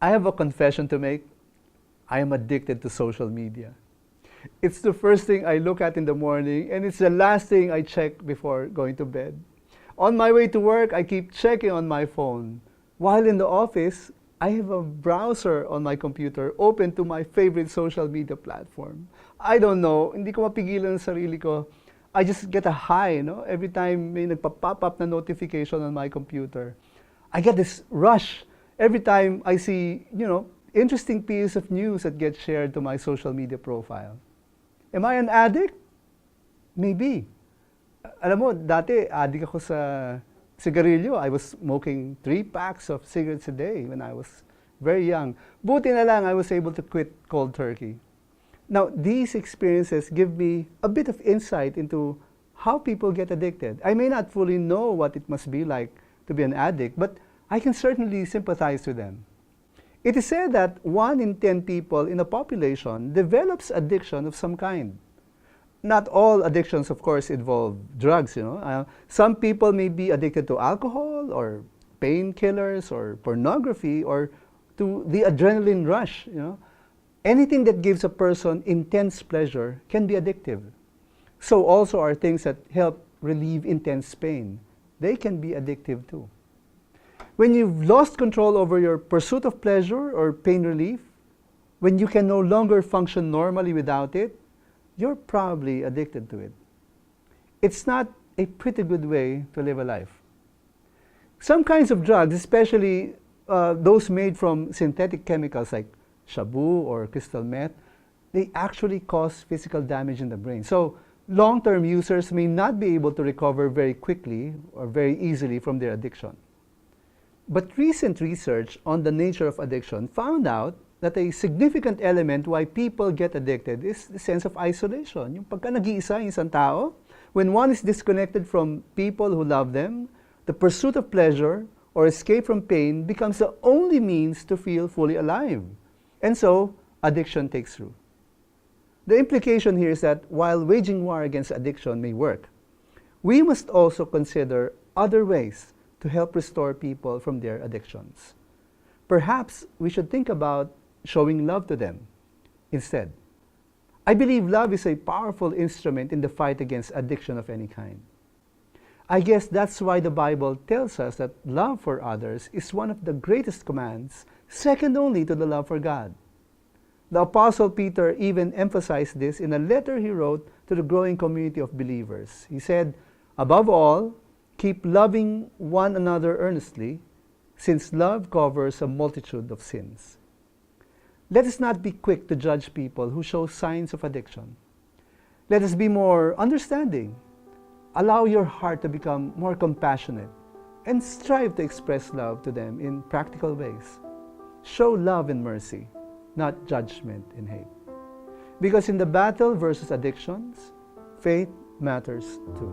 I have a confession to make. I am addicted to social media. It's the first thing I look at in the morning, and it's the last thing I check before going to bed. On my way to work, I keep checking on my phone. While in the office, I have a browser on my computer open to my favorite social media platform. I don't know, hindi ko mapigilan ang sarili ko. I just get a high, no? Every time may nagpa-pop up na notification on my computer. I get this rush every time I see, interesting piece of news that gets shared to my social media profile. Am I an addict? Maybe. Alam mo, dati addict ako sa sigarilyo. I was smoking 3 packs of cigarettes a day when I was very young. Buti na lang I was able to quit cold turkey. Now, these experiences give me a bit of insight into how people get addicted. I may not fully know what it must be like to be an addict, but I can certainly sympathize with them. It is said that 1 in 10 people in a population develops addiction of some kind. Not all addictions, of course, involve drugs, Some people may be addicted to alcohol or painkillers or pornography or to the adrenaline rush, Anything that gives a person intense pleasure can be addictive. So also are things that help relieve intense pain. They can be addictive too. When you've lost control over your pursuit of pleasure or pain relief, when you can no longer function normally without it, you're probably addicted to it. It's not a pretty good way to live a life. Some kinds of drugs, especially those made from synthetic chemicals like shabu or crystal meth, they actually cause physical damage in the brain. So long-term users may not be able to recover very quickly or very easily from their addiction. But recent research on the nature of addiction found out that a significant element why people get addicted is the sense of isolation. Yung pagka nag-iisa yung isang tao, when one is disconnected from people who love them, the pursuit of pleasure or escape from pain becomes the only means to feel fully alive. And so, addiction takes root. The implication here is that while waging war against addiction may work, we must also consider other ways to help restore people from their addictions. Perhaps we should think about showing love to them instead. I believe love is a powerful instrument in the fight against addiction of any kind. I guess that's why the Bible tells us that love for others is one of the greatest commands, second only to the love for God. The Apostle Peter even emphasized this in a letter he wrote to the growing community of believers. He said, "Above all, keep loving one another earnestly, since love covers a multitude of sins." Let us not be quick to judge people who show signs of addiction. Let us be more understanding. Allow your heart to become more compassionate and strive to express love to them in practical ways. Show love and mercy, not judgment and hate. Because in the battle versus addictions, faith matters too.